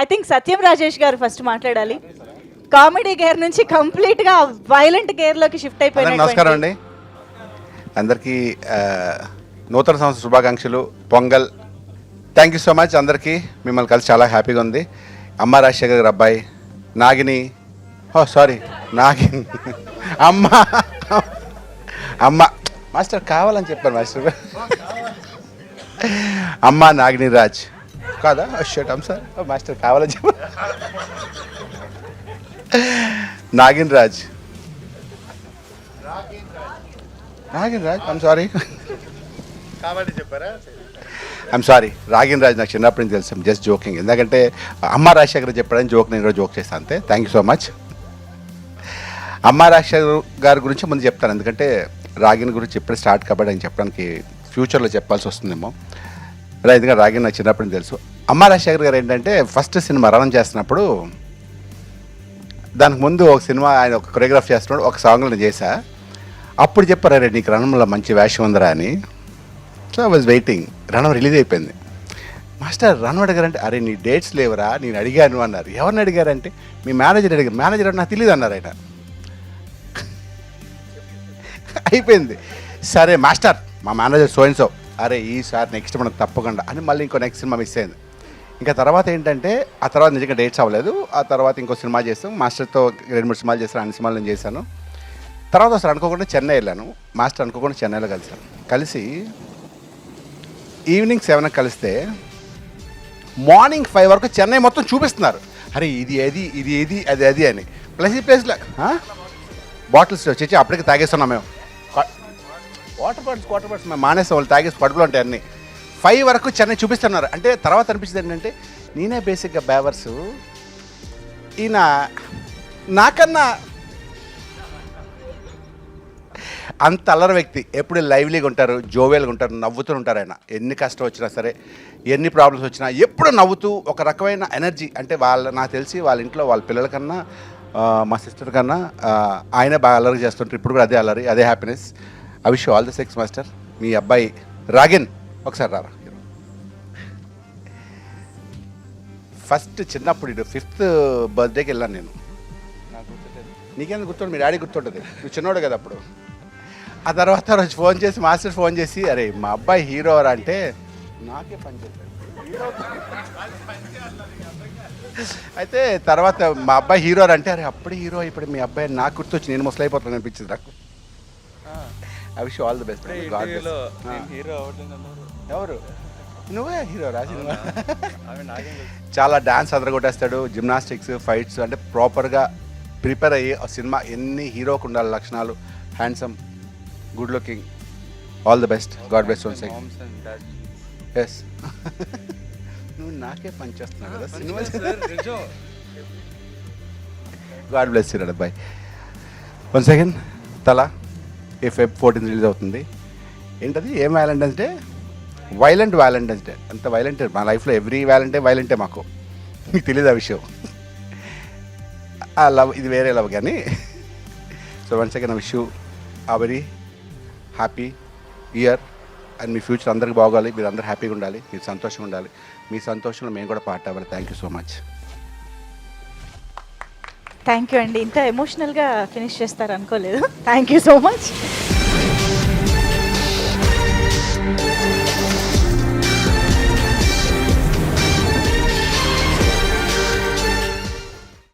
I think సత్యం రాజేష్ గారు first మాట్లాడాలి. Comedy gear నుంచి కంప్లీట్గా వైలెంట్ గేర్లోకి షిఫ్ట్ అయిపోయిన. నమస్కారం అండి అందరికీ. నూతన సంవత్సర శుభాకాంక్షలు, pongal. Thank you so much అందరికీ. మిమ్మల్ని కలిసి చాలా హ్యాపీగా ఉంది. అమ్మ రాజశేఖర్ గారు అబ్బాయి నాగిని, నాగిని అమ్మ మాస్టర్ కావాలని చెప్పాను మాస్టర్. అమ్మ నాగిని రాజ్ కాదా? షట్ అమ్ సార్, మాస్టర్ కావాలని చెప్పాను. నాగిన్ రాజ్ ఐమ్ సారీ కాబట్టి చెప్పారా? I'm sorry. రాగిన్ రాజ్ నాకు చిన్నప్పటి నుంచి తెలుసు. Just joking. ఎందుకంటే అమ్మ రాజశేఖర్ చెప్పాడని జోక్ నేను కూడా జోక్ చేస్తాను అంతే. Thank you so much. అమ్మ రాజశేఖర్ గారి గురించి ముందు చెప్తాను, ఎందుకంటే రాగిన్ గురించి ఎప్పుడు స్టార్ట్ కాబట్టి ఆయన చెప్పడానికి ఫ్యూచర్లో చెప్పాల్సి వస్తుందేమో. ఎందుకంటే రాగిన్ నాకు చిన్నప్పటి నుంచి తెలుసు. అమ్మ రాజశేఖర్ గారు ఏంటంటే ఫస్ట్ సినిమా రణం చేస్తున్నప్పుడు దానికి ముందు ఒక సినిమా ఆయన ఒక కొరియోగ్రాఫ్ చేస్తున్నాడు, ఒక సాంగ్లో నేను చేశా. అప్పుడు చెప్పారు, అరే నీకు రణంలో మంచి వేషం ఉందిరా అని. So I was waiting. Ranam release అయిపోయింది. మాస్టర్ రణం అడిగారంటే, అరే నీ డేట్స్ లేవరా, నేను అడిగాను అన్నారు. ఎవరిని అడిగారంటే మీ మేనేజర్ అడిగారు. మేనేజర్ నాకు తెలియదు అన్నారు ఆయన. అయిపోయింది. సరే మాస్టర్ మా మేనేజర్ సో, అరే ఈసారి నెక్స్ట్ మనకు తప్పకుండా అని మళ్ళీ ఇంకో నెక్స్ట్ సినిమా మిస్ అయింది. ఇంకా తర్వాత ఏంటంటే ఆ తర్వాత నిజంగా డేట్స్ అవ్వలేదు. ఆ తర్వాత ఇంకో సినిమా చేస్తాం. మాస్టర్తో 2-3 సినిమాలు చేస్తాను. అన్ని సినిమాలు నేను చేశాను. తర్వాత అసలు అనుకోకుండా చెన్నై వెళ్ళాను. మాస్టర్ అనుకోకుండా చెన్నైలో కలిసాను. కలిసి ఈవినింగ్ 7 కలిస్తే మార్నింగ్ 5 వరకు చెన్నై మొత్తం చూపిస్తున్నారు. అరే ఇది ఏది అది అని. ప్లేస్లో బాటిల్స్ వచ్చి అప్పటికి తాగేస్తున్నాం మేము. వాటర్ బాటిల్స్ మేము మానేస్తాం. వాళ్ళు తాగేసి కడుపులో ఉంటాయి అన్నీ. 5 వరకు చెన్నై చూపిస్తున్నారు. అంటే తర్వాత అనిపించింది ఏంటంటే నేనే బేసిక్గా బేవర్సు, ఈయన నాకన్నా అంత అల్లరి వ్యక్తి. ఎప్పుడు లైవ్లీగా ఉంటారు, జోవియల్గా ఉంటారు, నవ్వుతూ ఉంటారు. ఆయన ఎన్ని కష్టం వచ్చినా సరే, ఎన్ని ప్రాబ్లమ్స్ వచ్చినా ఎప్పుడు నవ్వుతూ ఒక రకమైన ఎనర్జీ. అంటే నాకు తెలిసి వాళ్ళ ఇంట్లో వాళ్ళ పిల్లల కన్నా మా సిస్టర్ కన్నా ఆయనే బాగా అల్లరి చేస్తుంటారు. ఇప్పుడు కూడా అదే అల్లరి, అదే happiness. I wish all the success master. మీ అబ్బాయి రాగిన్ ఒకసారి రారా. ఫస్ట్ చిన్నప్పుడు 5th బర్త్డేకి వెళ్ళాను నేను. నీకేందుకు గుర్తుంటుంది? మీ డాడీ గుర్తుంటుంది, నువ్వు చిన్నోడు కదా అప్పుడు. ఆ తర్వాత రోజు ఫోన్ చేసి మాస్టర్ ఫోన్ చేసి, అరే మా అబ్బాయి హీరో అంటే నాకే పని చేశాడు. అయితే తర్వాత మా అబ్బాయి హీరో అంటే, అరే అప్పుడు హీరో ఇప్పుడు మీ అబ్బాయి నాకు గుర్తొచ్చి నేను ముసలి అయిపోతాను అనిపించింది నాకు. I wish all the best. ఎవరు? నువ్వే హీరో రాజు. చాలా డాన్స్ అదరగొట్టేస్తాడు, జిమ్నాస్టిక్స్, ఫైట్స్, అంటే ప్రాపర్గా ప్రిపేర్ అయ్యి ఆ సినిమా ఎన్ని హీరోకు ఉండాలి లక్షణాలు. Handsome, good looking. All the best. God bless once again. Yes నువ్వు నాకే పని చేస్తున్నావు కదా సినిమా. గాడ్ బ్లెస్ యూ అబ్బాయి. Once again Thala Feb 14 release అవుతుంది. ఏంటది? ఏం Valentine's day? Violent Valentine's day. అంత వైలెంట్ మా లైఫ్లో ఎవ్రీ వైలెంటే మాకు. మీకు తెలియదు ఆ విషయం. ఆ లవ్ ఇది వేరే లవ్ కానీ. So once again I wish you a very happy year and మీ ఫ్యూచర్ అందరికి బాగోవాలి. మీరు అందరూ హ్యాపీగా ఉండాలి, మీరు సంతోషంగా ఉండాలి. మీ సంతోషంలో మేము కూడా పార్ట్ అవ్వాలి. Thank you so much. Thank you అండి. ఇంత ఎమోషనల్గా ఫినిష్ చేస్తారు అనుకోలేదు. Thank you so much.